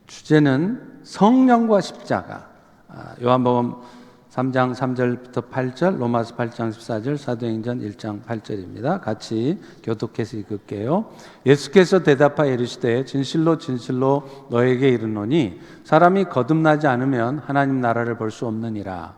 주제는 성령과 십자가. 요한복음 3장 3절부터 8절, 로마서 8장 14절, 사도행전 1장 8절입니다. 같이 교독해서 읽을게요. 예수께서 대답하여 이르시되 진실로 진실로 너에게 이르노니 사람이 거듭나지 않으면 하나님 나라를 볼 수 없느니라.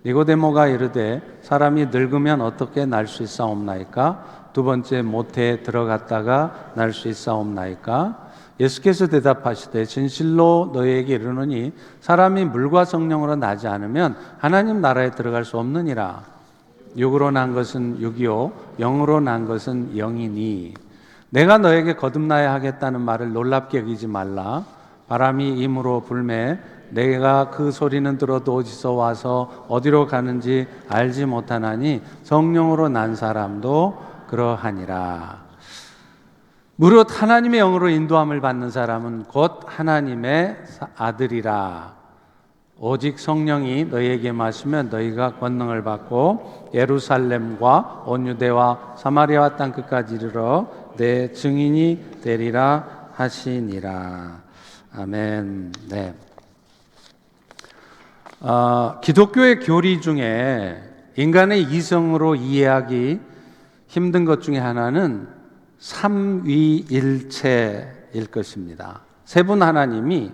니고데모가 이르되 사람이 늙으면 어떻게 날 수 있사옵나이까? 두 번째 모태에 들어갔다가 날 수 있사옵나이까? 예수께서 대답하시되 진실로 너희에게 이르노니 사람이 물과 성령으로 나지 않으면 하나님 나라에 들어갈 수 없느니라. 육으로 난 것은 육이요 영으로 난 것은 영이니 내가 너에게 거듭나야 하겠다는 말을 놀랍게 여기지 말라. 바람이 임으로 불매 내가 그 소리는 들어도 어디서 와서 어디로 가는지 알지 못하나니 성령으로 난 사람도 그러하니라. 무릇 하나님의 영으로 인도함을 받는 사람은 곧 하나님의 아들이라. 오직 성령이 너희에게 마시면 너희가 권능을 받고 예루살렘과 온 유대와 사마리아와 땅 끝까지 이르러 내 증인이 되리라 하시니라. 아멘. 네. 기독교의 교리 중에 인간의 이성으로 이해하기 힘든 것 중에 하나는 삼위일체일 것입니다. 세 분 하나님이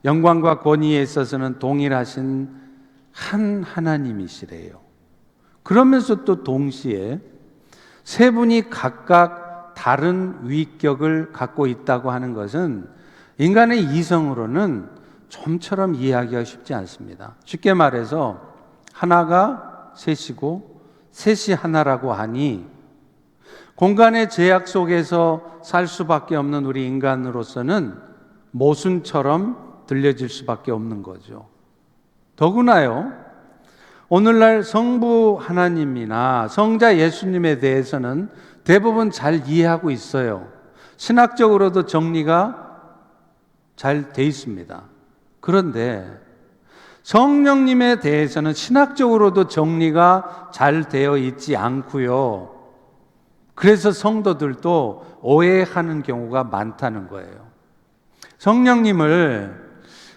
영광과 권위에 있어서는 동일하신 한 하나님이시래요. 그러면서 또 동시에 세 분이 각각 다른 위격을 갖고 있다고 하는 것은 인간의 이성으로는 좀처럼 이해하기가 쉽지 않습니다. 쉽게 말해서 하나가 셋이고 셋이 하나라고 하니 공간의 제약 속에서 살 수밖에 없는 우리 인간으로서는 모순처럼 들려질 수밖에 없는 거죠. 더구나요, 오늘날 성부 하나님이나 성자 예수님에 대해서는 대부분 잘 이해하고 있어요. 신학적으로도 정리가 잘 돼 있습니다. 그런데 성령님에 대해서는 신학적으로도 정리가 잘 되어 있지 않고요. 그래서 성도들도 오해하는 경우가 많다는 거예요. 성령님을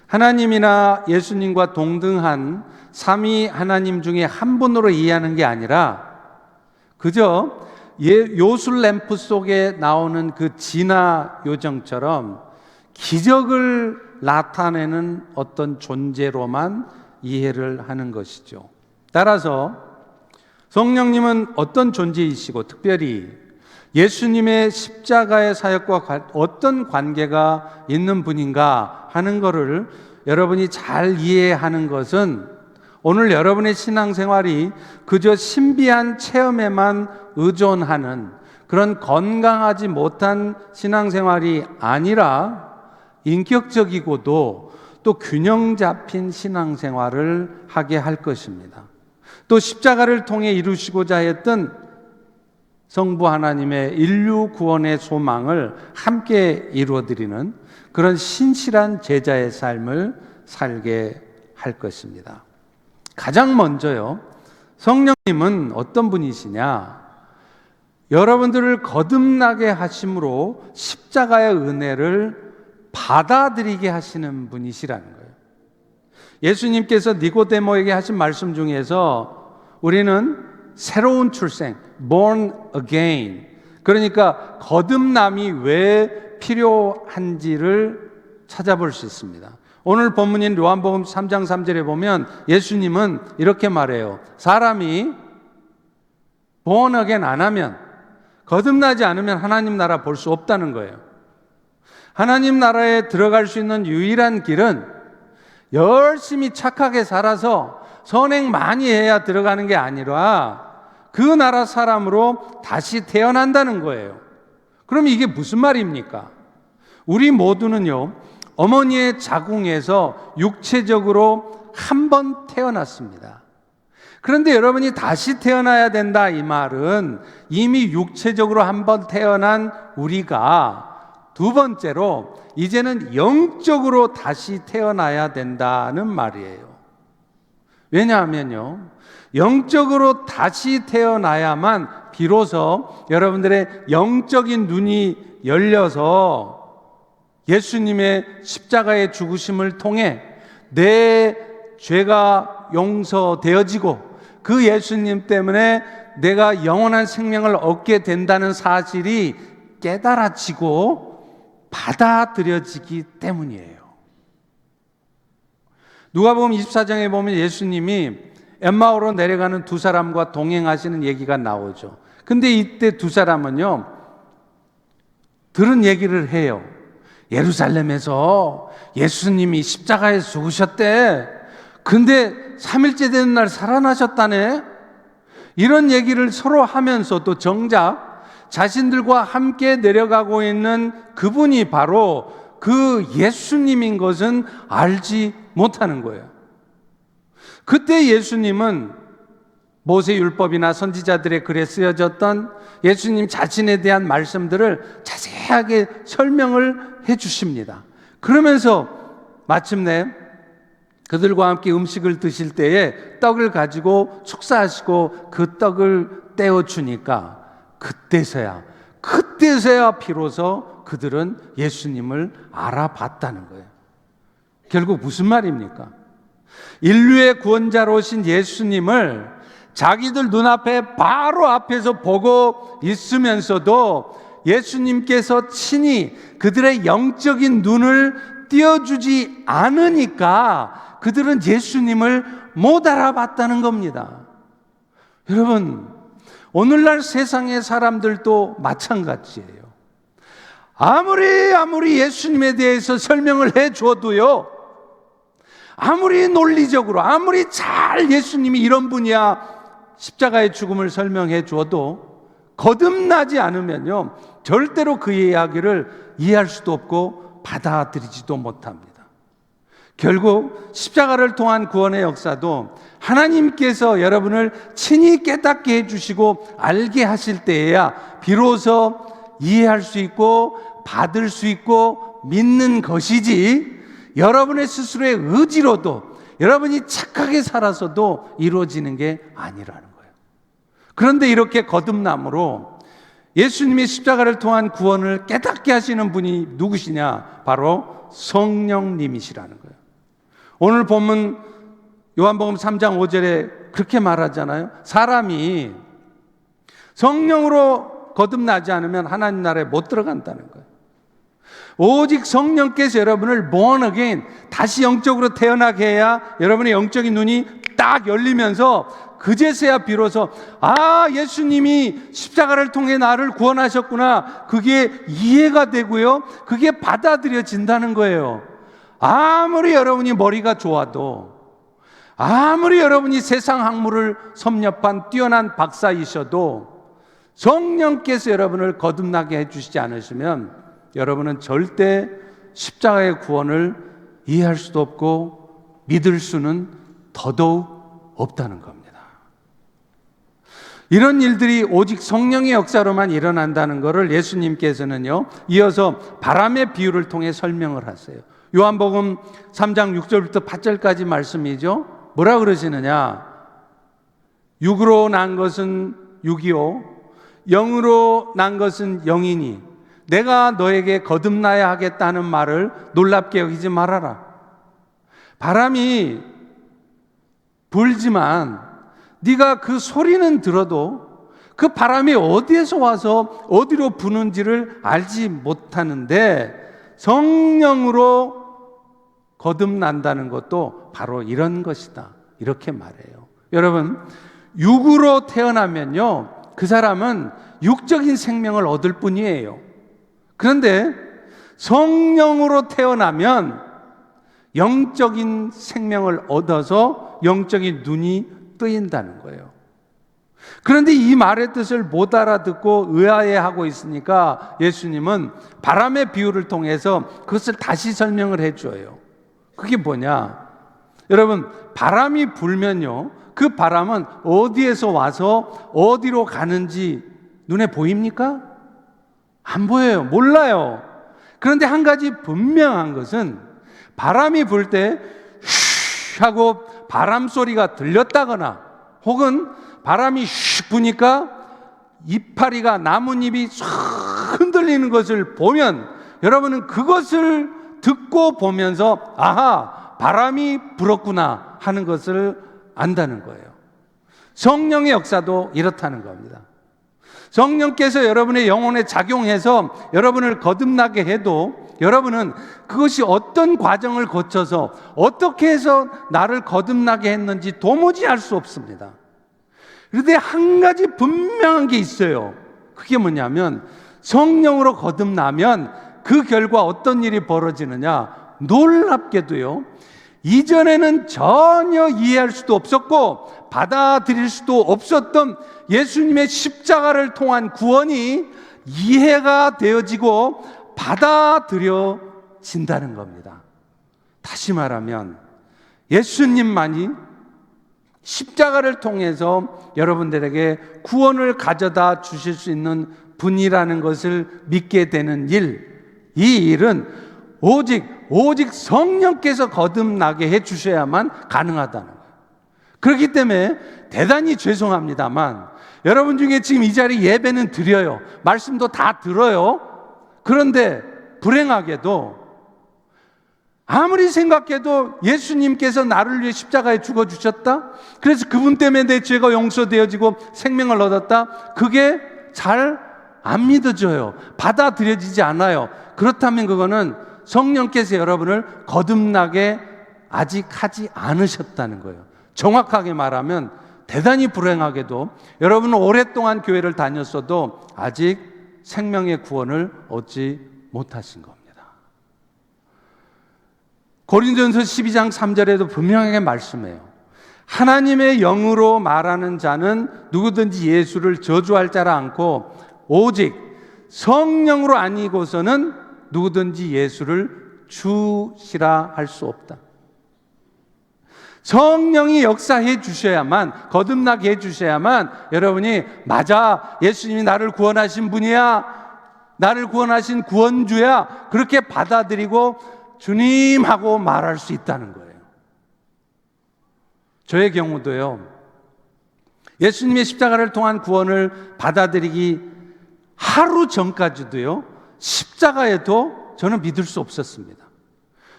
하나님이나 예수님과 동등한 삼위 하나님 중에 한 분으로 이해하는 게 아니라 그저 요술 램프 속에 나오는 그 진화 요정처럼 기적을 나타내는 어떤 존재로만 이해를 하는 것이죠. 따라서 성령님은 어떤 존재이시고 특별히 예수님의 십자가의 사역과 어떤 관계가 있는 분인가 하는 것을 여러분이 잘 이해하는 것은 오늘 여러분의 신앙생활이 그저 신비한 체험에만 의존하는 그런 건강하지 못한 신앙생활이 아니라 인격적이고도 또 균형 잡힌 신앙생활을 하게 할 것입니다. 또 십자가를 통해 이루시고자 했던 성부 하나님의 인류 구원의 소망을 함께 이루어드리는 그런 신실한 제자의 삶을 살게 할 것입니다. 가장 먼저요, 성령님은 어떤 분이시냐? 여러분들을 거듭나게 하심으로 십자가의 은혜를 받아들이게 하시는 분이시라는 거예요. 예수님께서 니고데모에게 하신 말씀 중에서 우리는 새로운 출생, born again, 그러니까 거듭남이 왜 필요한지를 찾아볼 수 있습니다. 오늘 본문인 요한복음 3장 3절에 보면 예수님은 이렇게 말해요. 사람이 born again 안 하면, 거듭나지 않으면 하나님 나라 볼 수 없다는 거예요. 하나님 나라에 들어갈 수 있는 유일한 길은 열심히 착하게 살아서 선행 많이 해야 들어가는 게 아니라 그 나라 사람으로 다시 태어난다는 거예요. 그럼 이게 무슨 말입니까? 우리 모두는요, 어머니의 자궁에서 육체적으로 한 번 태어났습니다. 그런데 여러분이 다시 태어나야 된다 이 말은 이미 육체적으로 한 번 태어난 우리가 두 번째로 이제는 영적으로 다시 태어나야 된다는 말이에요. 왜냐하면요, 영적으로 다시 태어나야만 비로소 여러분들의 영적인 눈이 열려서 예수님의 십자가의 죽으심을 통해 내 죄가 용서되어지고 그 예수님 때문에 내가 영원한 생명을 얻게 된다는 사실이 깨달아지고 받아들여지기 때문이에요. 누가복음 24장에 보면 예수님이 엠마오로 내려가는 두 사람과 동행하시는 얘기가 나오죠. 근데 이때 두 사람은요, 들은 얘기를 해요. 예루살렘에서 예수님이 십자가에 죽으셨대. 근데 3일째 되는 날 살아나셨다네. 이런 얘기를 서로 하면서도 정작 자신들과 함께 내려가고 있는 그분이 바로 그 예수님인 것은 알지 못하는 거예요. 그때 예수님은 모세율법이나 선지자들의 글에 쓰여졌던 예수님 자신에 대한 말씀들을 자세하게 설명을 해 주십니다. 그러면서 마침내 그들과 함께 음식을 드실 때에 떡을 가지고 축사하시고 그 떡을 떼어주니까 그때서야 비로소 그들은 예수님을 알아봤다는 거예요. 결국 무슨 말입니까? 인류의 구원자로 오신 예수님을 자기들 눈앞에 바로 앞에서 보고 있으면서도 예수님께서 친히 그들의 영적인 눈을 띄워주지 않으니까 그들은 예수님을 못 알아봤다는 겁니다. 여러분, 오늘날 세상의 사람들도 마찬가지예요. 아무리 예수님에 대해서 설명을 해줘도요, 아무리 논리적으로, 아무리 잘 예수님이 이런 분이야 십자가의 죽음을 설명해 줘도 거듭나지 않으면요, 절대로 그의 이야기를 이해할 수도 없고 받아들이지도 못합니다. 결국 십자가를 통한 구원의 역사도 하나님께서 여러분을 친히 깨닫게 해주시고 알게 하실 때에야 비로소 이해할 수 있고 받을 수 있고 믿는 것이지, 여러분의 스스로의 의지로도 여러분이 착하게 살아서도 이루어지는 게 아니라는 거예요. 그런데 이렇게 거듭남으로 예수님이 십자가를 통한 구원을 깨닫게 하시는 분이 누구시냐? 바로 성령님이시라는 거예요. 오늘 본문 요한복음 3장 5절에 그렇게 말하잖아요. 사람이 성령으로 거듭나지 않으면 하나님 나라에 못 들어간다는 거예요. 오직 성령께서 여러분을 born again, 다시 영적으로 태어나게 해야 여러분의 영적인 눈이 딱 열리면서 그제서야 비로소 예수님이 십자가를 통해 나를 구원하셨구나, 그게 이해가 되고요, 그게 받아들여진다는 거예요. 아무리 여러분이 머리가 좋아도, 아무리 여러분이 세상 학문을 섭렵한 뛰어난 박사이셔도 성령께서 여러분을 거듭나게 해주시지 않으시면 여러분은 절대 십자가의 구원을 이해할 수도 없고 믿을 수는 더더욱 없다는 겁니다. 이런 일들이 오직 성령의 역사로만 일어난다는 것을 예수님께서는요, 이어서 바람의 비유를 통해 설명을 하세요. 요한복음 3장 6절부터 8절까지 말씀이죠. 뭐라 그러시느냐? 육으로 난 것은 육이요, 영으로 난 것은 영이니 내가 너에게 거듭나야 하겠다는 말을 놀랍게 여기지 말아라. 바람이 불지만 네가 그 소리는 들어도 그 바람이 어디에서 와서 어디로 부는지를 알지 못하는데 성령으로 거듭난다는 것도 바로 이런 것이다, 이렇게 말해요. 여러분, 육으로 태어나면요, 그 사람은 육적인 생명을 얻을 뿐이에요. 그런데 성령으로 태어나면 영적인 생명을 얻어서 영적인 눈이 뜨인다는 거예요. 그런데 이 말의 뜻을 못 알아듣고 의아해하고 있으니까 예수님은 바람의 비유를 통해서 그것을 다시 설명을 해줘요. 그게 뭐냐? 여러분, 바람이 불면요, 그 바람은 어디에서 와서 어디로 가는지 눈에 보입니까? 안 보여요. 몰라요. 그런데 한 가지 분명한 것은 바람이 불 때 휘 하고 바람 소리가 들렸다거나 혹은 바람이 슉 부니까 이파리가 나뭇잎이 쫙 흔들리는 것을 보면 여러분은 그것을 듣고 보면서 아하, 바람이 불었구나 하는 것을 안다는 거예요. 성령의 역사도 이렇다는 겁니다. 성령께서 여러분의 영혼에 작용해서 여러분을 거듭나게 해도 여러분은 그것이 어떤 과정을 거쳐서 어떻게 해서 나를 거듭나게 했는지 도무지 알 수 없습니다. 그런데 한 가지 분명한 게 있어요. 그게 뭐냐면 성령으로 거듭나면 그 결과 어떤 일이 벌어지느냐, 놀랍게도요, 이전에는 전혀 이해할 수도 없었고 받아들일 수도 없었던 예수님의 십자가를 통한 구원이 이해가 되어지고 받아들여진다는 겁니다. 다시 말하면 예수님만이 십자가를 통해서 여러분들에게 구원을 가져다 주실 수 있는 분이라는 것을 믿게 되는 일, 이 일은 오직 성령께서 거듭나게 해주셔야만 가능하다는 거예요. 그렇기 때문에 대단히 죄송합니다만 여러분 중에 지금 이 자리 예배는 드려요. 말씀도 다 들어요. 그런데 불행하게도 아무리 생각해도 예수님께서 나를 위해 십자가에 죽어주셨다? 그래서 그분 때문에 내 죄가 용서되어지고 생명을 얻었다? 그게 잘 안 믿어져요. 받아들여지지 않아요. 그렇다면 그거는 성령께서 여러분을 거듭나게 아직 하지 않으셨다는 거예요. 정확하게 말하면 대단히 불행하게도 여러분은 오랫동안 교회를 다녔어도 아직 생명의 구원을 얻지 못하신 겁니다. 고린도전서 12장 3절에도 분명하게 말씀해요. 하나님의 영으로 말하는 자는 누구든지 예수를 저주할 자라 않고 오직 성령으로 아니고서는 누구든지 예수를 주시라 할 수 없다. 성령이 역사해 주셔야만, 거듭나게 해 주셔야만 여러분이 맞아, 예수님이 나를 구원하신 분이야, 나를 구원하신 구원주야, 그렇게 받아들이고 주님하고 말할 수 있다는 거예요. 저의 경우도요, 예수님의 십자가를 통한 구원을 받아들이기 하루 전까지도요, 십자가에도 저는 믿을 수 없었습니다.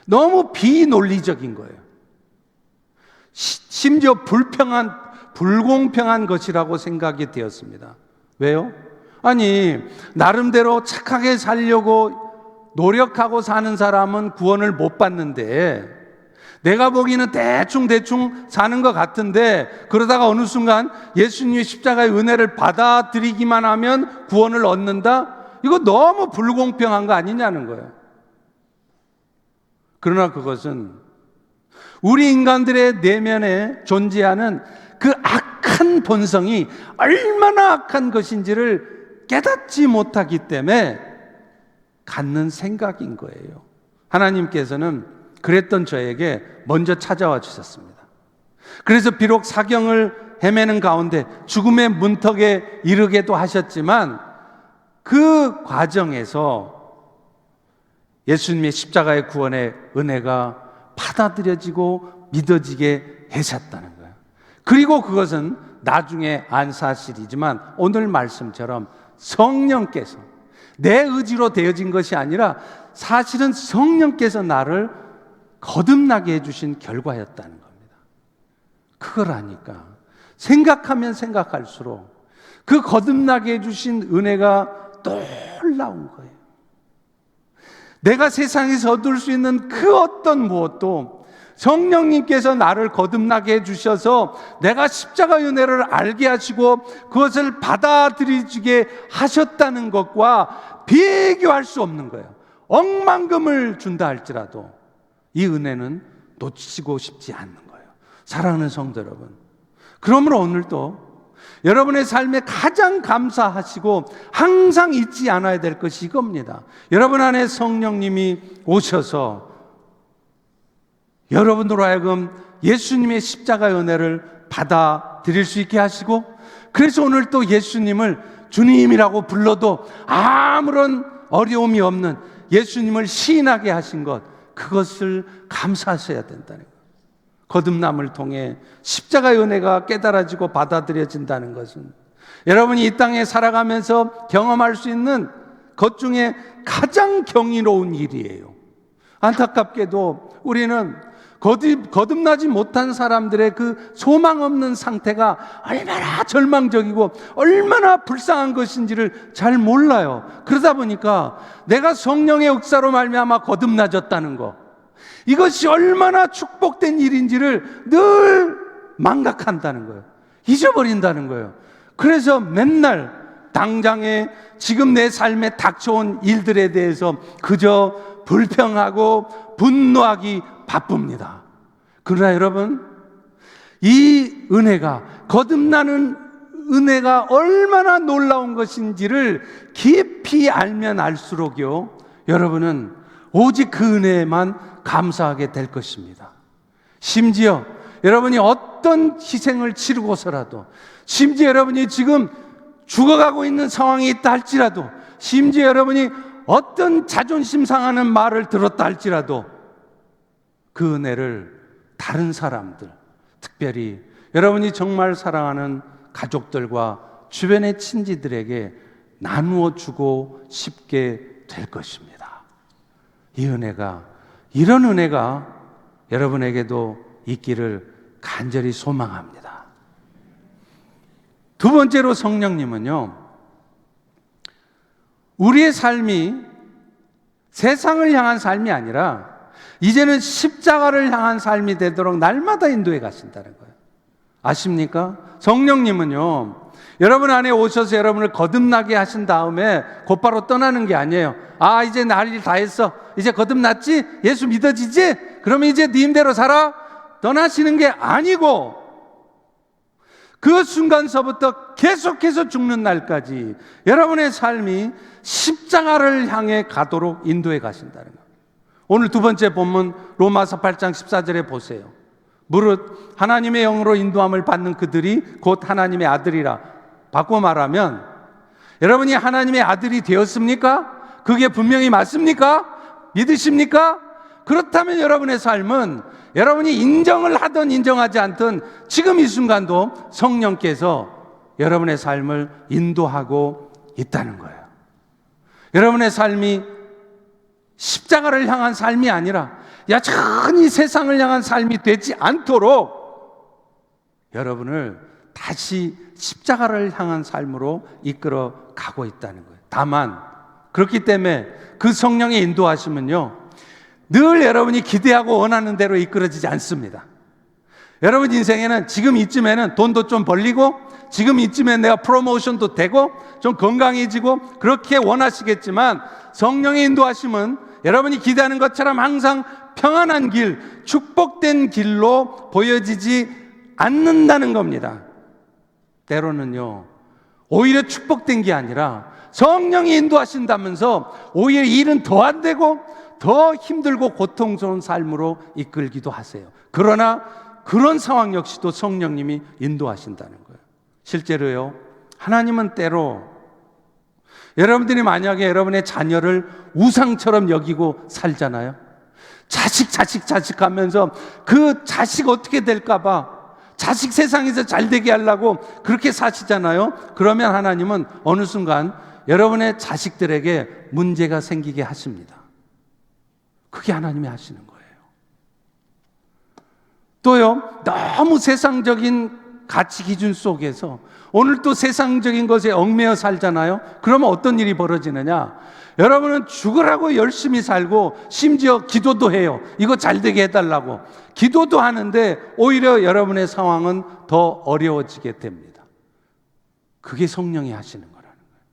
너무 비논리적인 거예요. 심지어 불공평한 것이라고 생각이 되었습니다. 왜요? 아니, 나름대로 착하게 살려고 노력하고 사는 사람은 구원을 못 받는데 내가 보기에는 대충 사는 것 같은데 그러다가 어느 순간 예수님의 십자가의 은혜를 받아들이기만 하면 구원을 얻는다? 이거 너무 불공평한 거 아니냐는 거예요. 그러나 그것은 우리 인간들의 내면에 존재하는 그 악한 본성이 얼마나 악한 것인지를 깨닫지 못하기 때문에 갖는 생각인 거예요. 하나님께서는 그랬던 저에게 먼저 찾아와 주셨습니다. 그래서 비록 사경을 헤매는 가운데 죽음의 문턱에 이르게도 하셨지만 그 과정에서 예수님의 십자가의 구원의 은혜가 받아들여지고 믿어지게 하셨다는 거예요. 그리고 그것은 나중에 안 사실이지만 오늘 말씀처럼 성령께서 내 의지로 되어진 것이 아니라 사실은 성령께서 나를 거듭나게 해주신 결과였다는 겁니다. 그걸 아니까 생각하면 생각할수록 그 거듭나게 해주신 은혜가 놀라운 거예요. 내가 세상에서 얻을 수 있는 그 어떤 무엇도 성령님께서 나를 거듭나게 해주셔서 내가 십자가 은혜를 알게 하시고 그것을 받아들이게 하셨다는 것과 비교할 수 없는 거예요. 억만금을 준다 할지라도 이 은혜는 놓치고 싶지 않는 거예요. 사랑하는 성도 여러분, 그러므로 오늘도 여러분의 삶에 가장 감사하시고 항상 잊지 않아야 될 것이 이겁니다. 여러분 안에 성령님이 오셔서 여러분으로 하여금 예수님의 십자가의 은혜를 받아들일 수 있게 하시고, 그래서 오늘 또 예수님을 주님이라고 불러도 아무런 어려움이 없는 예수님을 시인하게 하신 것, 그것을 감사하셔야 된다는 거예요. 거듭남을 통해 십자가의 은혜가 깨달아지고 받아들여진다는 것은 여러분이 이 땅에 살아가면서 경험할 수 있는 것 중에 가장 경이로운 일이에요. 안타깝게도 우리는 거듭나지 못한 사람들의 그 소망 없는 상태가 얼마나 절망적이고 얼마나 불쌍한 것인지를 잘 몰라요. 그러다 보니까 내가 성령의 역사로 말미암아 거듭나졌다는 것, 이것이 얼마나 축복된 일인지를 늘 망각한다는 거예요. 잊어버린다는 거예요. 그래서 맨날 당장에 지금 내 삶에 닥쳐온 일들에 대해서 그저 불평하고 분노하기 바쁩니다. 그러나 여러분, 이 은혜가, 거듭나는 은혜가 얼마나 놀라운 것인지를 깊이 알면 알수록요, 여러분은 오직 그 은혜에만 감사하게 될 것입니다. 심지어 여러분이 어떤 희생을 치르고서라도, 심지어 여러분이 지금 죽어가고 있는 상황이 있다 할지라도, 심지어 여러분이 어떤 자존심 상하는 말을 들었다 할지라도 그 은혜를 다른 사람들, 특별히 여러분이 정말 사랑하는 가족들과 주변의 친지들에게 나누어 주고 싶게 될 것입니다. 이 은혜가, 이런 은혜가 여러분에게도 있기를 간절히 소망합니다. 두 번째로 성령님은요, 우리의 삶이 세상을 향한 삶이 아니라 이제는 십자가를 향한 삶이 되도록 날마다 인도해 가신다는 거예요. 아십니까? 성령님은요, 여러분 안에 오셔서 여러분을 거듭나게 하신 다음에 곧바로 떠나는 게 아니에요. 아, 이제 나 할 일 다 했어. 이제 거듭났지? 예수 믿어지지? 그러면 이제 네 힘대로 살아? 떠나시는 게 아니고 그 순간서부터 계속해서 죽는 날까지 여러분의 삶이 십자가를 향해 가도록 인도해 가신다는 거예요. 오늘 두 번째 본문 로마서 8장 14절에 보세요. 무릇 하나님의 영으로 인도함을 받는 그들이 곧 하나님의 아들이라. 바꿔 말하면 여러분이 하나님의 아들이 되었습니까? 그게 분명히 맞습니까? 믿으십니까? 그렇다면 여러분의 삶은 여러분이 인정을 하든 인정하지 않든 지금 이 순간도 성령께서 여러분의 삶을 인도하고 있다는 거예요. 여러분의 삶이 십자가를 향한 삶이 아니라 여전히 세상을 향한 삶이 되지 않도록 여러분을 다시 십자가를 향한 삶으로 이끌어 가고 있다는 거예요. 다만 그렇기 때문에 그 성령의 인도하심은요, 늘 여러분이 기대하고 원하는 대로 이끌어지지 않습니다. 여러분 인생에는 지금 이쯤에는 돈도 좀 벌리고 지금 이쯤에 내가 프로모션도 되고 좀 건강해지고 그렇게 원하시겠지만 성령의 인도하심은 여러분이 기대하는 것처럼 항상 평안한 길, 축복된 길로 보여지지 않는다는 겁니다. 때로는요, 오히려 축복된 게 아니라 성령이 인도하신다면서 오히려 일은 더 안 되고 더 힘들고 고통스러운 삶으로 이끌기도 하세요. 그러나 그런 상황 역시도 성령님이 인도하신다는 거예요. 실제로요, 하나님은 때로 여러분들이 만약에 여러분의 자녀를 우상처럼 여기고 살잖아요. 자식 하면서 그 자식 어떻게 될까봐 자식 세상에서 잘 되게 하려고 그렇게 사시잖아요. 그러면 하나님은 어느 순간 여러분의 자식들에게 문제가 생기게 하십니다. 그게 하나님이 하시는 거예요. 또요, 너무 세상적인 가치 기준 속에서 오늘 또 세상적인 것에 얽매여 살잖아요. 그러면 어떤 일이 벌어지느냐? 여러분은 죽으라고 열심히 살고 심지어 기도도 해요. 이거 잘 되게 해달라고 기도도 하는데 오히려 여러분의 상황은 더 어려워지게 됩니다. 그게 성령이 하시는 거라는 거예요.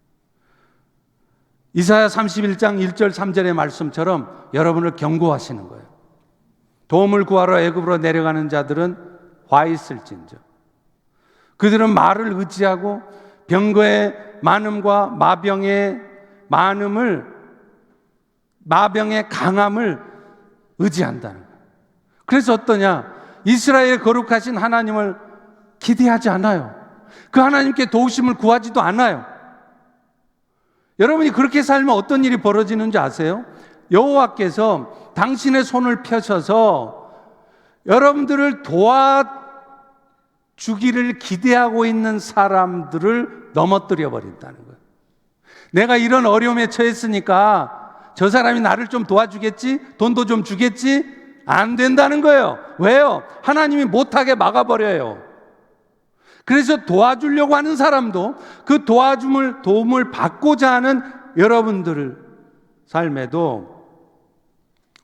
이사야 31장 1절 3절의 말씀처럼 여러분을 경고하시는 거예요. 도움을 구하러 애굽으로 내려가는 자들은 화 있을진저. 그들은 말을 의지하고 병거의 많음과 마병의 강함을 의지한다는 거예요. 그래서 어떠냐? 이스라엘의 거룩하신 하나님을 기대하지 않아요. 그 하나님께 도우심을 구하지도 않아요. 여러분이 그렇게 살면 어떤 일이 벌어지는지 아세요? 여호와께서 당신의 손을 펴셔서 여러분들을 도와주기를 기대하고 있는 사람들을 넘어뜨려 버린다는 거예요. 내가 이런 어려움에 처했으니까 저 사람이 나를 좀 도와주겠지? 돈도 좀 주겠지? 안 된다는 거예요. 왜요? 하나님이 못하게 막아버려요. 그래서 도와주려고 하는 사람도 그 도움을 받고자 하는 여러분들 삶에도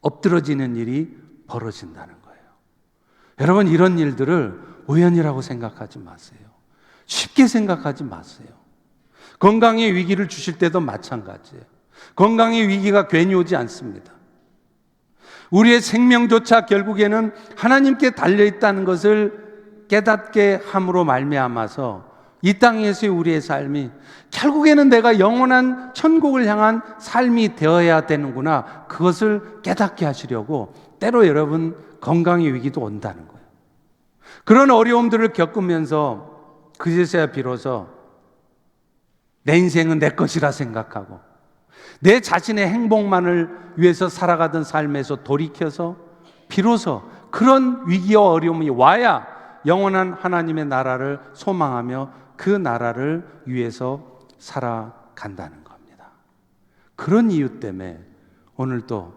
엎드러지는 일이 벌어진다는 거예요. 여러분, 이런 일들을 우연이라고 생각하지 마세요. 쉽게 생각하지 마세요. 건강의 위기를 주실 때도 마찬가지예요. 건강의 위기가 괜히 오지 않습니다. 우리의 생명조차 결국에는 하나님께 달려있다는 것을 깨닫게 함으로 말미암아서 이 땅에서의 우리의 삶이 결국에는 내가 영원한 천국을 향한 삶이 되어야 되는구나, 그것을 깨닫게 하시려고 때로 여러분 건강의 위기도 온다는 거예요. 그런 어려움들을 겪으면서 그제서야 비로소 내 인생은 내 것이라 생각하고 내 자신의 행복만을 위해서 살아가던 삶에서 돌이켜서 비로소 그런 위기와 어려움이 와야 영원한 하나님의 나라를 소망하며 그 나라를 위해서 살아간다는 겁니다. 그런 이유 때문에 오늘도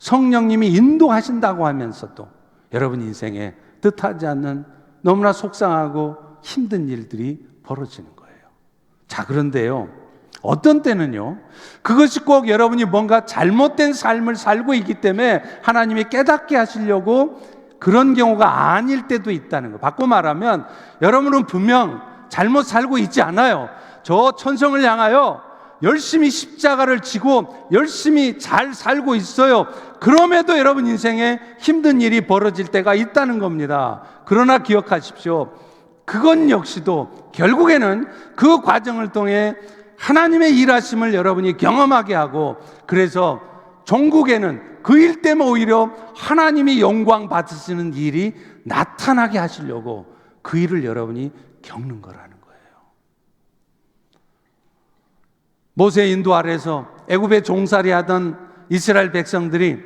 성령님이 인도하신다고 하면서도 여러분 인생에 뜻하지 않는 너무나 속상하고 힘든 일들이 벌어지는 거예요. 자, 그런데요, 어떤 때는요, 그것이 꼭 여러분이 뭔가 잘못된 삶을 살고 있기 때문에 하나님이 깨닫게 하시려고 그런 경우가 아닐 때도 있다는 거예요. 바꿔 말하면 여러분은 분명 잘못 살고 있지 않아요. 저 천성을 향하여 열심히 십자가를 지고 열심히 잘 살고 있어요. 그럼에도 여러분 인생에 힘든 일이 벌어질 때가 있다는 겁니다. 그러나 기억하십시오. 그건 역시도 결국에는 그 과정을 통해 하나님의 일하심을 여러분이 경험하게 하고, 그래서 종국에는 그 일 때문에 오히려 하나님이 영광 받으시는 일이 나타나게 하시려고 그 일을 여러분이 겪는 거라는 거예요. 모세의 인도 아래서 애굽에 종살이 하던 이스라엘 백성들이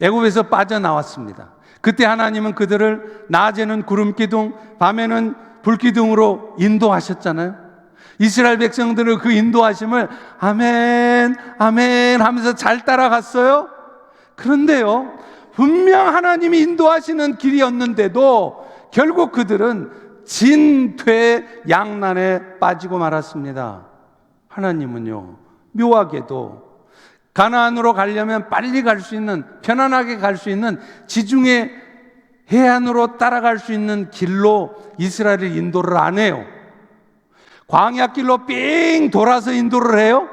애굽에서 빠져나왔습니다. 그때 하나님은 그들을 낮에는 구름기둥, 밤에는 불기둥으로 인도하셨잖아요. 이스라엘 백성들은 그 인도하심을 아멘, 아멘 하면서 잘 따라갔어요. 그런데요, 분명 하나님이 인도하시는 길이었는데도 결국 그들은 진퇴양난에 빠지고 말았습니다. 하나님은요, 묘하게도 가나안으로 가려면 빨리 갈 수 있는, 편안하게 갈 수 있는 지중해 해안으로 따라갈 수 있는 길로 이스라엘을 인도를 안 해요. 광야길로 삥 돌아서 인도를 해요.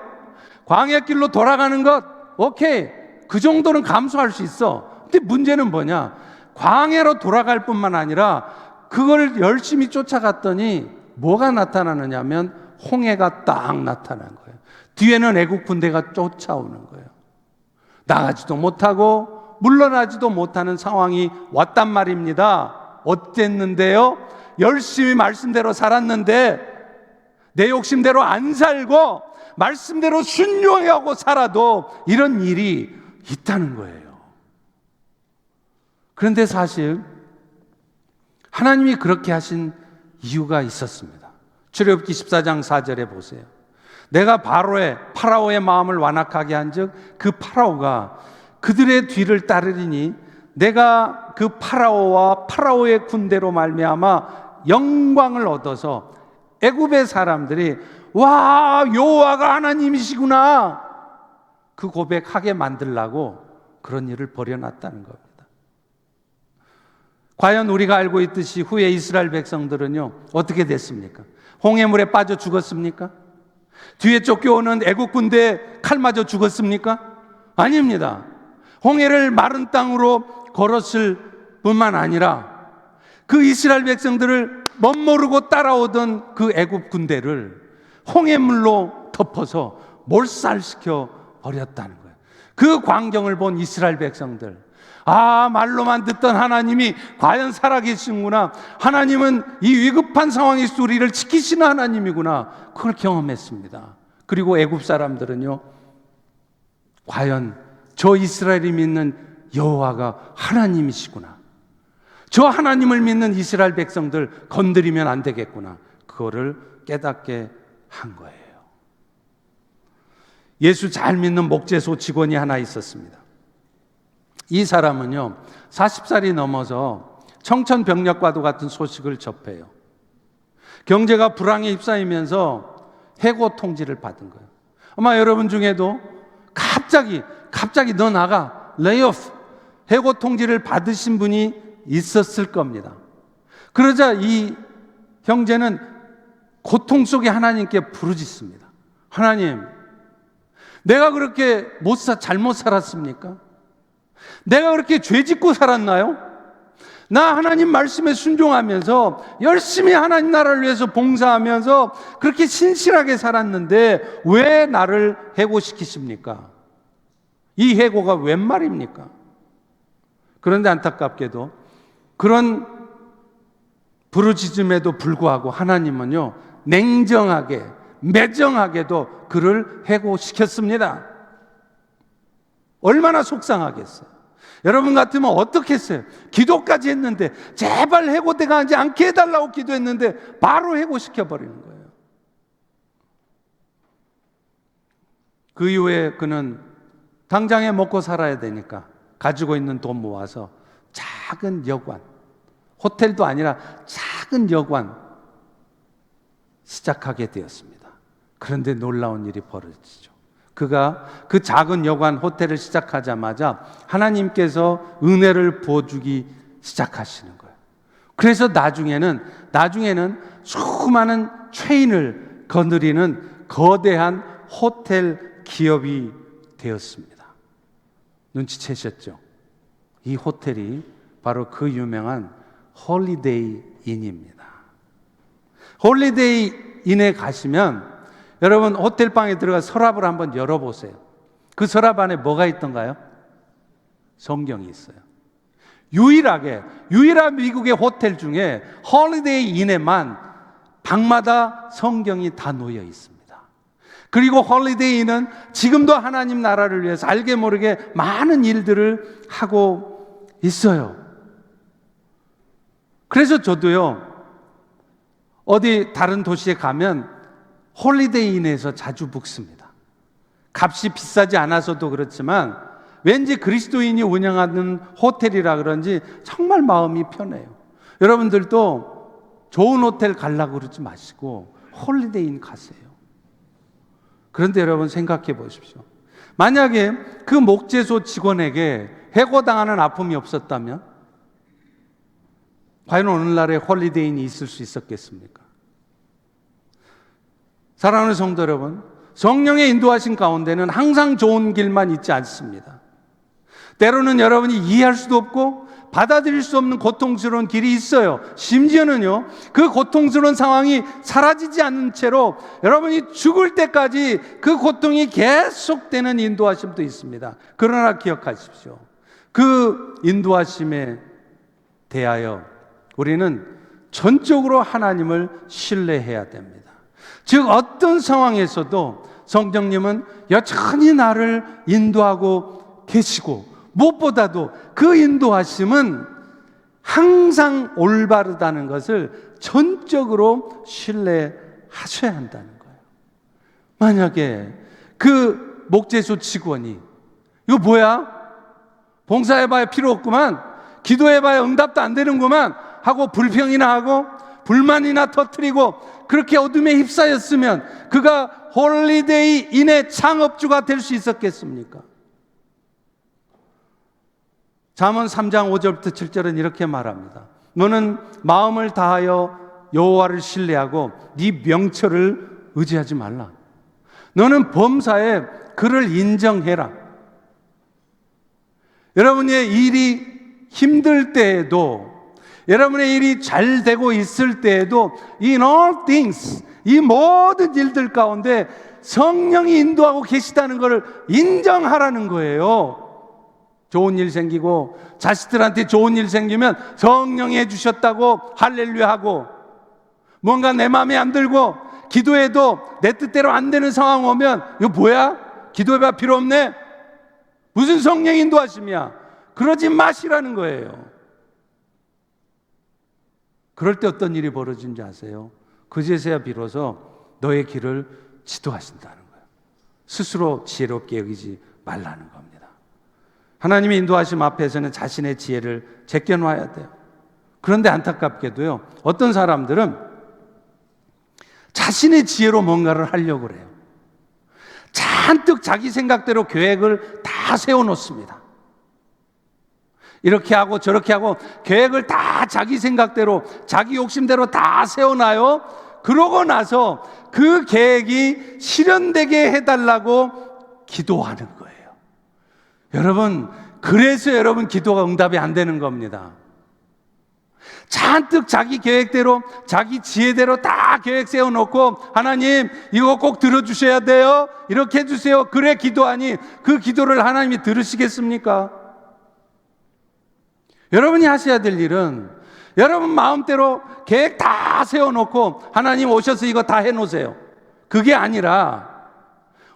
광야길로 돌아가는 것 오케이, 그 정도는 감수할 수 있어. 근데 문제는 뭐냐, 광야로 돌아갈 뿐만 아니라 그걸 열심히 쫓아갔더니 뭐가 나타나느냐 하면 홍해가 딱 나타난 거예요. 뒤에는 애국 군대가 쫓아오는 거예요. 나가지도 못하고 물러나지도 못하는 상황이 왔단 말입니다. 어땠는데요? 열심히 말씀대로 살았는데 내 욕심대로 안 살고 말씀대로 순종하고 살아도 이런 일이 있다는 거예요. 그런데 사실 하나님이 그렇게 하신 이유가 있었습니다. 출애굽기 14장 4절에 보세요. 내가 파라오의 마음을 완악하게 한즉 그 파라오가 그들의 뒤를 따르리니 내가 그 파라오와 파라오의 군대로 말미암아 영광을 얻어서 애굽의 사람들이 와, 여호와가 하나님이시구나, 그 고백하게 만들라고 그런 일을 벌여놨다는 겁니다. 과연 우리가 알고 있듯이 후에 이스라엘 백성들은요 어떻게 됐습니까? 홍해물에 빠져 죽었습니까? 뒤에 쫓겨오는 애국 군대에 칼 맞아 죽었습니까? 아닙니다. 홍해를 마른 땅으로 걸었을 뿐만 아니라 그 이스라엘 백성들을 멋모르고 따라오던 그 애국 군대를 홍해물로 덮어서 몰살시켜 버렸다는 거예요. 그 광경을 본 이스라엘 백성들, 아, 말로만 듣던 하나님이 과연 살아계시는구나, 하나님은 이 위급한 상황에서 우리를 지키시는 하나님이구나, 그걸 경험했습니다. 그리고 애굽 사람들은요, 과연 저 이스라엘이 믿는 여호와가 하나님이시구나, 저 하나님을 믿는 이스라엘 백성들 건드리면 안 되겠구나. 그거를 깨닫게 한 거예요. 예수 잘 믿는 목재소 직원이 하나 있었습니다. 이 사람은요, 40살이 넘어서 청천벽력과도 같은 소식을 접해요. 경제가 불황에 휩싸이면서 해고 통지를 받은 거예요. 아마 여러분 중에도 갑자기 너 나가, 레이오프, 해고 통지를 받으신 분이 있었을 겁니다. 그러자 이 형제는 고통 속에 하나님께 부르짖습니다. 하나님, 내가 그렇게 잘못 살았습니까? 내가 그렇게 죄 짓고 살았나요? 나 하나님 말씀에 순종하면서 열심히 하나님 나라를 위해서 봉사하면서 그렇게 신실하게 살았는데 왜 나를 해고시키십니까? 이 해고가 웬 말입니까? 그런데 안타깝게도 그런 부르짖음에도 불구하고 하나님은요, 냉정하게 매정하게도 그를 해고시켰습니다. 얼마나 속상하겠어요. 여러분 같으면 어떻게 했어요? 기도까지 했는데 제발 해고되지 않게 해달라고 기도했는데 바로 해고시켜버리는 거예요. 그 이후에 그는 당장에 먹고 살아야 되니까 가지고 있는 돈 모아서 작은 여관, 호텔도 아니라 작은 여관 시작하게 되었습니다. 그런데 놀라운 일이 벌어지죠. 그가 그 작은 여관 호텔을 시작하자마자 하나님께서 은혜를 부어주기 시작하시는 거예요. 그래서 나중에는 수많은 체인을 거느리는 거대한 호텔 기업이 되었습니다. 눈치채셨죠? 이 호텔이 바로 그 유명한 홀리데이 인입니다. 홀리데이 인에 가시면 여러분 호텔방에 들어가 서랍을 한번 열어보세요. 그 서랍 안에 뭐가 있던가요? 성경이 있어요. 유일한 미국의 호텔 중에 홀리데이 인에만 방마다 성경이 다 놓여 있습니다. 그리고 홀리데이 인은 지금도 하나님 나라를 위해서 알게 모르게 많은 일들을 하고 있어요. 그래서 저도요, 어디 다른 도시에 가면 홀리데이인에서 자주 묵습니다. 값이 비싸지 않아서도 그렇지만 왠지 그리스도인이 운영하는 호텔이라 그런지 정말 마음이 편해요. 여러분들도 좋은 호텔 가려고 그러지 마시고 홀리데이인 가세요. 그런데 여러분 생각해 보십시오. 만약에 그 목재소 직원에게 해고당하는 아픔이 없었다면 과연 오늘날에 홀리데이인이 있을 수 있었겠습니까? 사랑하는 성도 여러분, 성령의 인도하신 가운데는 항상 좋은 길만 있지 않습니다. 때로는 여러분이 이해할 수도 없고 받아들일 수 없는 고통스러운 길이 있어요. 심지어는요, 그 고통스러운 상황이 사라지지 않는 채로 여러분이 죽을 때까지 그 고통이 계속되는 인도하심도 있습니다. 그러나 기억하십시오. 그 인도하심에 대하여 우리는 전적으로 하나님을 신뢰해야 됩니다. 즉 어떤 상황에서도 성령님은 여전히 나를 인도하고 계시고 무엇보다도 그 인도하심은 항상 올바르다는 것을 전적으로 신뢰하셔야 한다는 거예요. 만약에 그 목재소 직원이 이거 뭐야? 봉사해봐야 필요 없구만, 기도해봐야 응답도 안 되는구만 하고 불평이나 하고 불만이나 터뜨리고 그렇게 어둠에 휩싸였으면 그가 홀리데이 인의 창업주가 될 수 있었겠습니까? 잠언 3장 5절부터 7절은 이렇게 말합니다. 너는 마음을 다하여 여호와를 신뢰하고 네 명철을 의지하지 말라. 너는 범사에 그를 인정해라. 여러분의 일이 힘들 때에도, 여러분의 일이 잘 되고 있을 때에도 in all things, 이 모든 일들 가운데 성령이 인도하고 계시다는 것을 인정하라는 거예요. 좋은 일 생기고 자식들한테 좋은 일 생기면 성령이 해주셨다고 할렐루야 하고, 뭔가 내 마음에 안 들고 기도해도 내 뜻대로 안 되는 상황 오면 이거 뭐야? 기도해봐 필요 없네? 무슨 성령 인도하심이야? 그러지 마시라는 거예요. 그럴 때 어떤 일이 벌어진지 아세요? 그제서야 비로소 너의 길을 지도하신다는 거예요. 스스로 지혜롭게 여기지 말라는 겁니다. 하나님의 인도하심 앞에서는 자신의 지혜를 제껴놔야 돼요. 그런데 안타깝게도요, 어떤 사람들은 자신의 지혜로 뭔가를 하려고 그래요. 잔뜩 자기 생각대로 계획을 다 세워놓습니다. 이렇게 하고 저렇게 하고 계획을 다 자기 생각대로, 자기 욕심대로 다 세워놔요. 그러고 나서 그 계획이 실현되게 해달라고 기도하는 거예요. 여러분, 그래서 여러분 기도가 응답이 안 되는 겁니다. 잔뜩 자기 계획대로, 자기 지혜대로 다 계획 세워놓고, 하나님 이거 꼭 들어주셔야 돼요, 이렇게 해주세요, 그래 기도하니 그 기도를 하나님이 들으시겠습니까? 여러분이 하셔야 될 일은 여러분 마음대로 계획 다 세워놓고 하나님 오셔서 이거 다 해놓으세요, 그게 아니라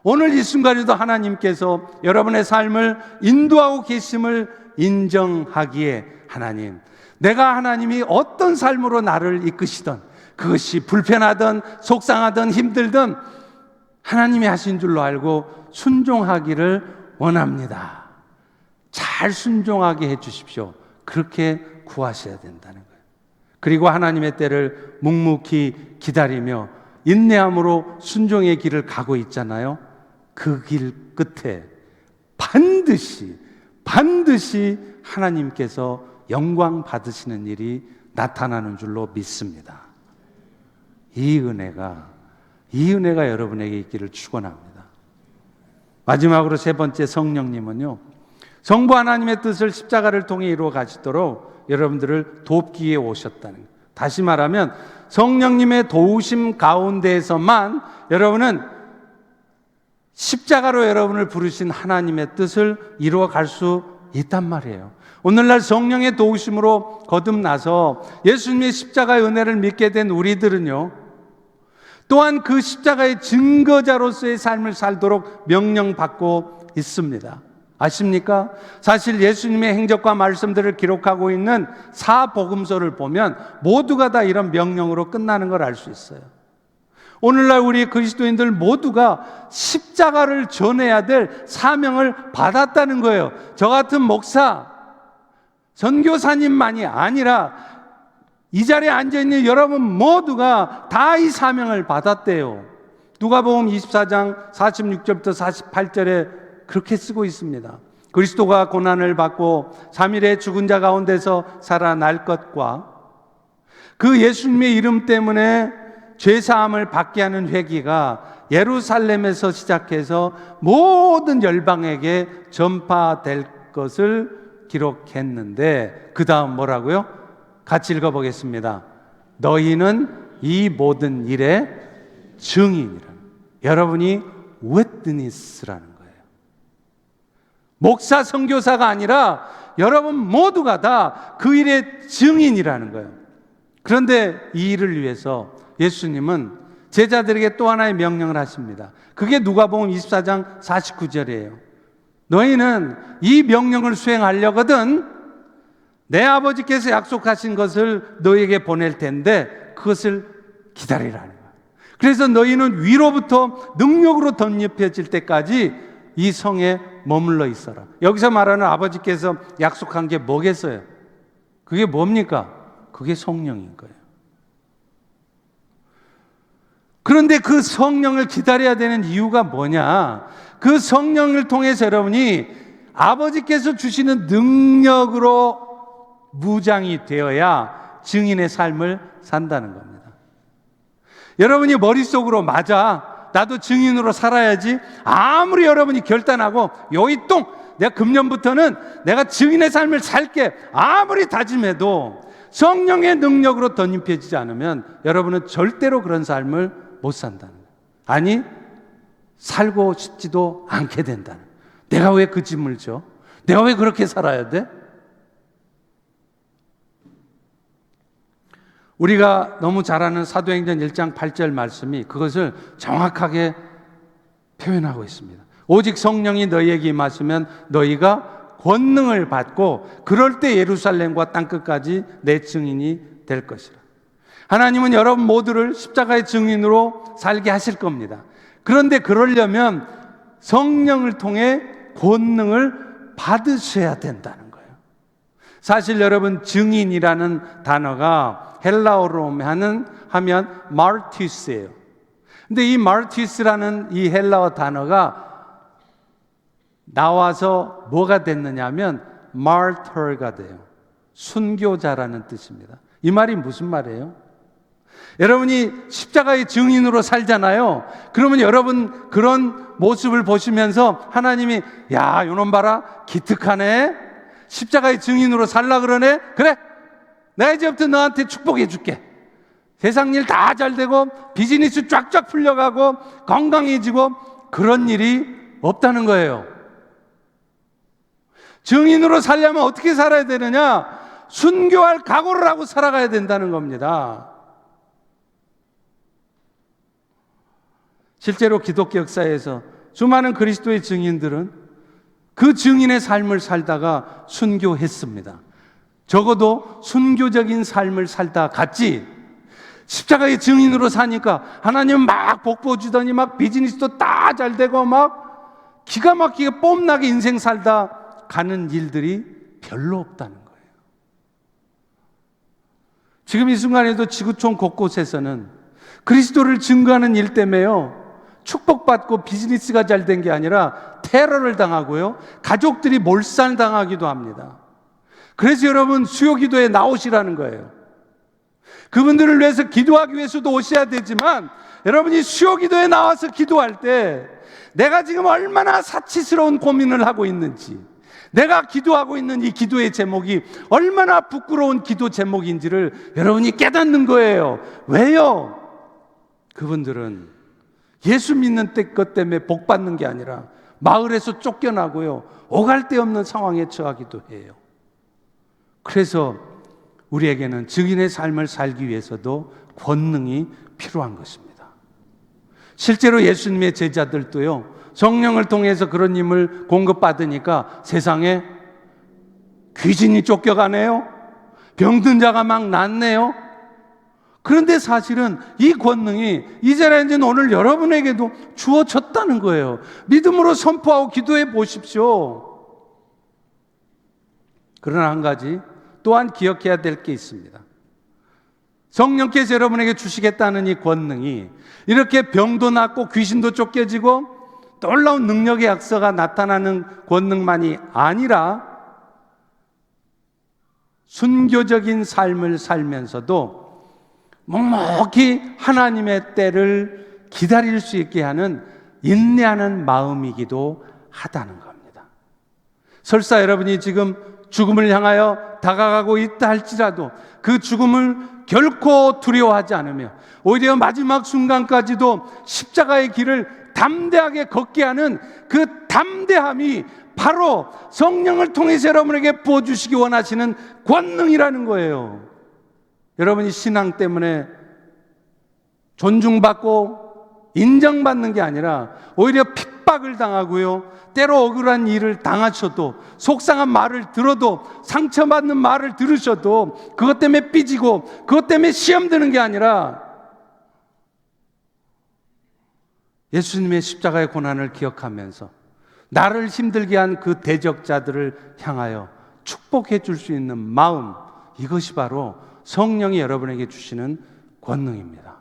오늘 이 순간에도 하나님께서 여러분의 삶을 인도하고 계심을 인정하기에, 하나님, 내가 하나님이 어떤 삶으로 나를 이끄시든, 그것이 불편하든 속상하든 힘들든 하나님이 하신 줄로 알고 순종하기를 원합니다. 잘 순종하게 해 주십시오. 그렇게 구하셔야 된다는 거예요. 그리고 하나님의 때를 묵묵히 기다리며 인내함으로 순종의 길을 가고 있잖아요. 그 길 끝에 반드시 하나님께서 영광 받으시는 일이 나타나는 줄로 믿습니다. 이 은혜가 여러분에게 있기를 축원합니다. 마지막으로 세 번째, 성령님은요, 성부 하나님의 뜻을 십자가를 통해 이루어 가시도록 여러분들을 돕기 위해 오셨다는 거예요. 다시 말하면 성령님의 도우심 가운데에서만 여러분은 십자가로 여러분을 부르신 하나님의 뜻을 이루어 갈 수 있단 말이에요. 오늘날 성령의 도우심으로 거듭나서 예수님의 십자가의 은혜를 믿게 된 우리들은요, 또한 그 십자가의 증거자로서의 삶을 살도록 명령받고 있습니다. 아십니까? 사실 예수님의 행적과 말씀들을 기록하고 있는 사복음서를 보면 모두가 다 이런 명령으로 끝나는 걸 알 수 있어요. 오늘날 우리 그리스도인들 모두가 십자가를 전해야 될 사명을 받았다는 거예요. 저 같은 목사, 선교사님만이 아니라 이 자리에 앉아있는 여러분 모두가 다 이 사명을 받았대요. 누가복음 24장 46절부터 48절에 그렇게 쓰고 있습니다. 그리스도가 고난을 받고 3일에 죽은 자 가운데서 살아날 것과 그 예수님의 이름 때문에 죄사함을 받게 하는 회개가 예루살렘에서 시작해서 모든 열방에게 전파될 것을 기록했는데, 그 다음 뭐라고요? 같이 읽어보겠습니다. 너희는 이 모든 일의 증인이라. 여러분이 웨트니스라는 거예요. 목사, 선교사가 아니라 여러분 모두가 다 그 일의 증인이라는 거예요. 그런데 이 일을 위해서 예수님은 제자들에게 또 하나의 명령을 하십니다. 그게 누가복음 24장 49절이에요. 너희는 이 명령을 수행하려거든 내 아버지께서 약속하신 것을 너희에게 보낼 텐데 그것을 기다리라는 거예요. 그래서 너희는 위로부터 능력으로 덧입혀질 때까지 이 성에 머물러 있어라. 여기서 말하는 아버지께서 약속한 게 뭐겠어요? 그게 뭡니까? 그게 성령인 거예요. 그런데 그 성령을 기다려야 되는 이유가 뭐냐? 그 성령을 통해서 여러분이 아버지께서 주시는 능력으로 무장이 되어야 증인의 삶을 산다는 겁니다. 여러분이 머릿속으로 맞아, 나도 증인으로 살아야지, 아무리 여러분이 결단하고 요이똥 내가 금년부터는 내가 증인의 삶을 살게 아무리 다짐해도 성령의 능력으로 덧입혀지지 않으면 여러분은 절대로 그런 삶을 못 산다는 거예요. 아니, 살고 싶지도 않게 된다는 거예요. 내가 왜 그 짐을 져? 내가 왜 그렇게 살아야 돼? 우리가 너무 잘 아는 사도행전 1장 8절 말씀이 그것을 정확하게 표현하고 있습니다. 오직 성령이 너희에게 임하시면 너희가 권능을 받고 그럴 때 예루살렘과 땅끝까지 내 증인이 될 것이라. 하나님은 여러분 모두를 십자가의 증인으로 살게 하실 겁니다. 그런데 그러려면 성령을 통해 권능을 받으셔야 된다는 거예요. 사실 여러분, 증인이라는 단어가 헬라어로 하면 마르티스예요. 근데 이 마르티스라는 이 헬라어 단어가 나와서 뭐가 됐느냐 하면 martyr가 돼요. 순교자라는 뜻입니다. 이 말이 무슨 말이에요? 여러분이 십자가의 증인으로 살잖아요. 그러면 여러분 그런 모습을 보시면서 하나님이 야, 요놈 봐라, 기특하네, 십자가의 증인으로 살라 그러네. 그래, 내가 이제부터 너한테 축복해 줄게. 세상 일 다 잘 되고 비즈니스 쫙쫙 풀려가고 건강해지고, 그런 일이 없다는 거예요. 증인으로 살려면 어떻게 살아야 되느냐? 순교할 각오를 하고 살아가야 된다는 겁니다. 실제로 기독교 역사에서 수많은 그리스도의 증인들은 그 증인의 삶을 살다가 순교했습니다. 적어도 순교적인 삶을 살다 갔지, 십자가의 증인으로 사니까 하나님 막 복보 주더니 막 비즈니스도 다 잘 되고 막 기가 막히게 뽐나게 인생 살다 가는 일들이 별로 없다는 거예요. 지금 이 순간에도 지구촌 곳곳에서는 그리스도를 증거하는 일 때문에요, 축복받고 비즈니스가 잘 된 게 아니라 테러를 당하고요, 가족들이 몰살당하기도 합니다. 그래서 여러분, 수요기도에 나오시라는 거예요. 그분들을 위해서 기도하기 위해서도 오셔야 되지만, 여러분이 수요기도에 나와서 기도할 때 내가 지금 얼마나 사치스러운 고민을 하고 있는지, 내가 기도하고 있는 이 기도의 제목이 얼마나 부끄러운 기도 제목인지를 여러분이 깨닫는 거예요. 왜요? 그분들은 예수 믿는 것 때문에 복 받는 게 아니라 마을에서 쫓겨나고요, 오갈 데 없는 상황에 처하기도 해요. 그래서 우리에게는 증인의 삶을 살기 위해서도 권능이 필요한 것입니다. 실제로 예수님의 제자들도요, 성령을 통해서 그런 힘을 공급받으니까 세상에 귀신이 쫓겨가네요, 병든 자가 막 낫네요. 그런데 사실은 이 권능이 이제는 오늘 여러분에게도 주어졌다는 거예요. 믿음으로 선포하고 기도해 보십시오. 그러나 한 가지 또한 기억해야 될 게 있습니다. 성령께서 여러분에게 주시겠다는 이 권능이 이렇게 병도 낫고 귀신도 쫓겨지고 놀라운 능력의 약서가 나타나는 권능만이 아니라, 순교적인 삶을 살면서도 묵묵히 하나님의 때를 기다릴 수 있게 하는 인내하는 마음이기도 하다는 겁니다. 설사 여러분이 지금 죽음을 향하여 다가가고 있다 할지라도 그 죽음을 결코 두려워하지 않으며 오히려 마지막 순간까지도 십자가의 길을 담대하게 걷게 하는 그 담대함이 바로 성령을 통해서 여러분에게 부어주시기 원하시는 권능이라는 거예요. 여러분이 신앙 때문에 존중받고 인정받는 게 아니라 오히려 핍박을 당하고요, 때로 억울한 일을 당하셔도, 속상한 말을 들어도, 상처받는 말을 들으셔도 그것 때문에 삐지고 그것 때문에 시험 드는 게 아니라 예수님의 십자가의 고난을 기억하면서 나를 힘들게 한 그 대적자들을 향하여 축복해 줄 수 있는 마음, 이것이 바로 성령이 여러분에게 주시는 권능입니다.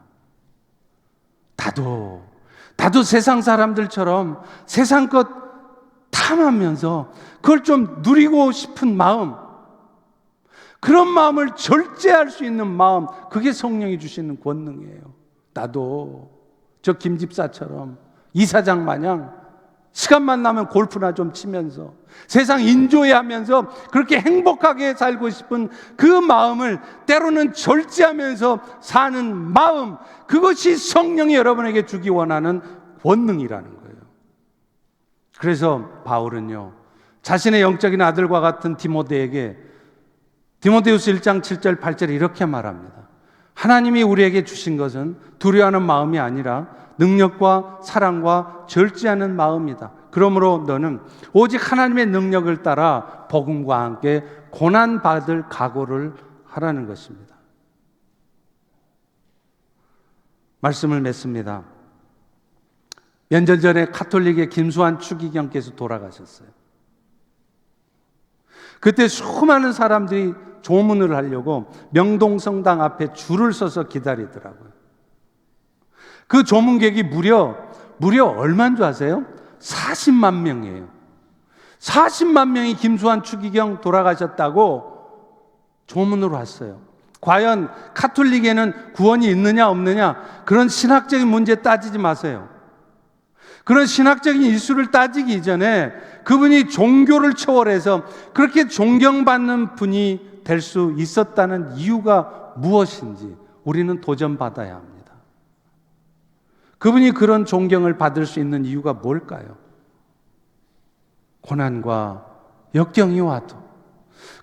나도 세상 사람들처럼 세상 것 탐하면서 그걸 좀 누리고 싶은 마음, 그런 마음을 절제할 수 있는 마음, 그게 성령이 주시는 권능이에요. 나도 저 김집사처럼 이사장 마냥 시간만 나면 골프나 좀 치면서 세상 인조해하면서 그렇게 행복하게 살고 싶은 그 마음을 때로는 절제하면서 사는 마음, 그것이 성령이 여러분에게 주기 원하는 권능이라는 거예요. 그래서 바울은요, 자신의 영적인 아들과 같은 디모데에게 디모데후서 1장 7절 8절에 이렇게 말합니다. 하나님이 우리에게 주신 것은 두려워하는 마음이 아니라 능력과 사랑과 절제하는 마음이다. 그러므로 너는 오직 하나님의 능력을 따라 복음과 함께 고난받을 각오를 하라는 것입니다. 말씀을 맺습니다. 몇 년 전에 가톨릭의 김수환 추기경께서 돌아가셨어요. 그때 수많은 사람들이 조문을 하려고 명동성당 앞에 줄을 서서 기다리더라고요. 그 조문객이 무려 얼마인 줄 아세요? 40만 명이에요. 40만 명이 김수환 추기경 돌아가셨다고 조문으로 왔어요. 과연 가톨릭에는 구원이 있느냐 없느냐, 그런 신학적인 문제 따지지 마세요. 그런 신학적인 이슈를 따지기 이전에 그분이 종교를 초월해서 그렇게 존경받는 분이 될 수 있었다는 이유가 무엇인지 우리는 도전받아야 합니다. 그분이 그런 존경을 받을 수 있는 이유가 뭘까요? 고난과 역경이 와도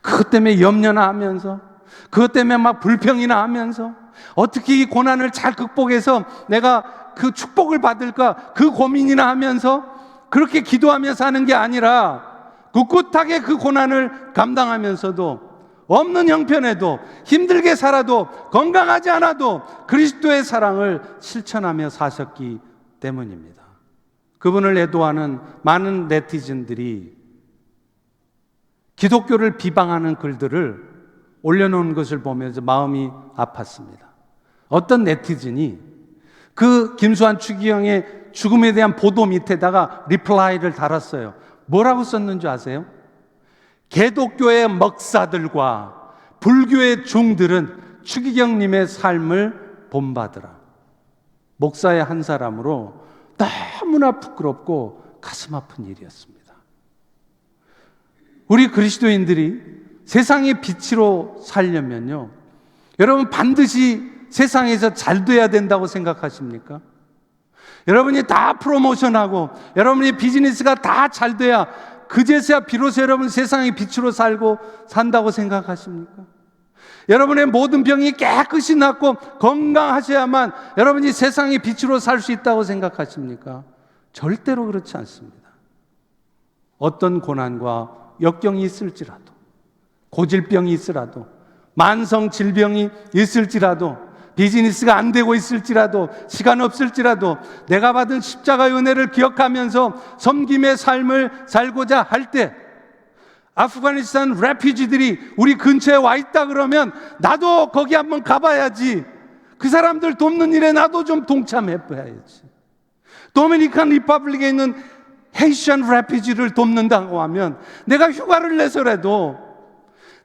그것 때문에 염려나 하면서, 그것 때문에 막 불평이나 하면서 어떻게 이 고난을 잘 극복해서 내가 그 축복을 받을까, 그 고민이나 하면서 그렇게 기도하며 사는 게 아니라 꿋꿋하게 그 고난을 감당하면서도 없는 형편에도 힘들게 살아도 건강하지 않아도 그리스도의 사랑을 실천하며 사셨기 때문입니다. 그분을 애도하는 많은 네티즌들이 기독교를 비방하는 글들을 올려놓은 것을 보면서 마음이 아팠습니다. 어떤 네티즌이 그 김수환 추기경의 죽음에 대한 보도 밑에다가 리플라이를 달았어요. 뭐라고 썼는지 아세요? 개독교의 먹사들과 불교의 중들은 추기경님의 삶을 본받으라. 목사의 한 사람으로 너무나 부끄럽고 가슴 아픈 일이었습니다. 우리 그리스도인들이 세상의 빛으로 살려면요, 여러분 반드시 세상에서 잘 돼야 된다고 생각하십니까? 여러분이 다 프로모션하고 여러분의 비즈니스가 다 잘 돼야 그제서야 비로소 여러분 세상의 빛으로 살고 산다고 생각하십니까? 여러분의 모든 병이 깨끗이 낫고 건강하셔야만 여러분이 세상의 빛으로 살 수 있다고 생각하십니까? 절대로 그렇지 않습니다. 어떤 고난과 역경이 있을지라도, 고질병이 있으라도, 만성 질병이 있을지라도, 비즈니스가 안 되고 있을지라도, 시간 없을지라도 내가 받은 십자가의 은혜를 기억하면서 섬김의 삶을 살고자 할 때, 아프가니스탄 레퓨지들이 우리 근처에 와 있다 그러면 나도 거기 한번 가봐야지. 그 사람들 돕는 일에 나도 좀 동참해봐야지. 도미니칸 리퍼블릭에 있는 헤이션 레퓨지를 돕는다고 하면 내가 휴가를 내서라도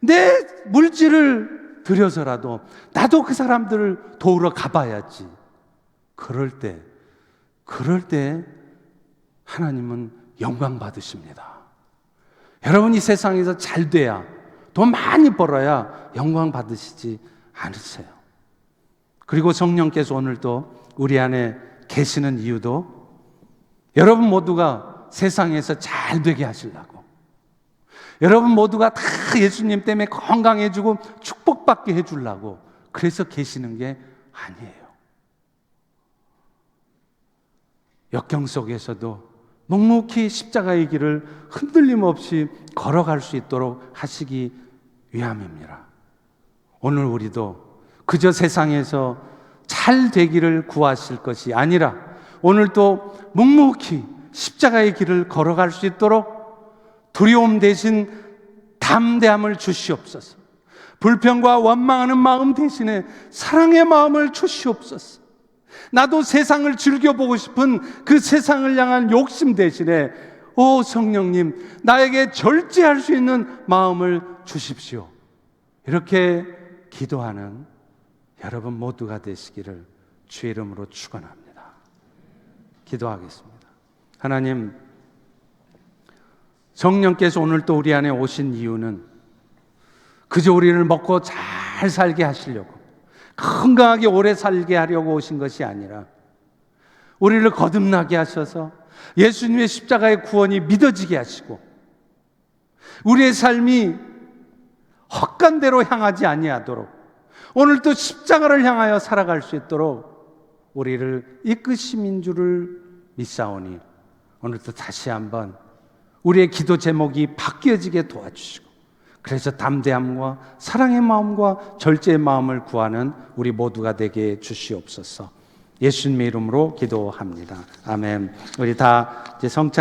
내 물질을 들여서라도 나도 그 사람들을 도우러 가봐야지. 그럴 때 하나님은 영광 받으십니다. 여러분이 세상에서 잘 돼야, 돈 많이 벌어야 영광 받으시지 않으세요. 그리고 성령께서 오늘도 우리 안에 계시는 이유도 여러분 모두가 세상에서 잘 되게 하시려고, 여러분 모두가 다 예수님 때문에 건강해지고 축복받게 해주려고 그래서 계시는 게 아니에요. 역경 속에서도 묵묵히 십자가의 길을 흔들림 없이 걸어갈 수 있도록 하시기 위함입니다. 오늘 우리도 그저 세상에서 잘 되기를 구하실 것이 아니라 오늘도 묵묵히 십자가의 길을 걸어갈 수 있도록 두려움 대신 담대함을 주시옵소서. 불평과 원망하는 마음 대신에 사랑의 마음을 주시옵소서. 나도 세상을 즐겨보고 싶은 그 세상을 향한 욕심 대신에 오 성령님, 나에게 절제할 수 있는 마음을 주십시오. 이렇게 기도하는 여러분 모두가 되시기를 주의 이름으로 축원합니다. 기도하겠습니다. 하나님, 성령께서 오늘 또 우리 안에 오신 이유는 그저 우리를 먹고 잘 살게 하시려고, 건강하게 오래 살게 하려고 오신 것이 아니라 우리를 거듭나게 하셔서 예수님의 십자가의 구원이 믿어지게 하시고 우리의 삶이 헛간 대로 향하지 아니하도록 오늘도 십자가를 향하여 살아갈 수 있도록 우리를 이끄심인 줄을 믿사오니 오늘도 다시 한번 우리의 기도 제목이 바뀌어지게 도와주시고 그래서 담대함과 사랑의 마음과 절제의 마음을 구하는 우리 모두가 되게 주시옵소서. 예수님의 이름으로 기도합니다. 아멘. 우리 다 이제 성찬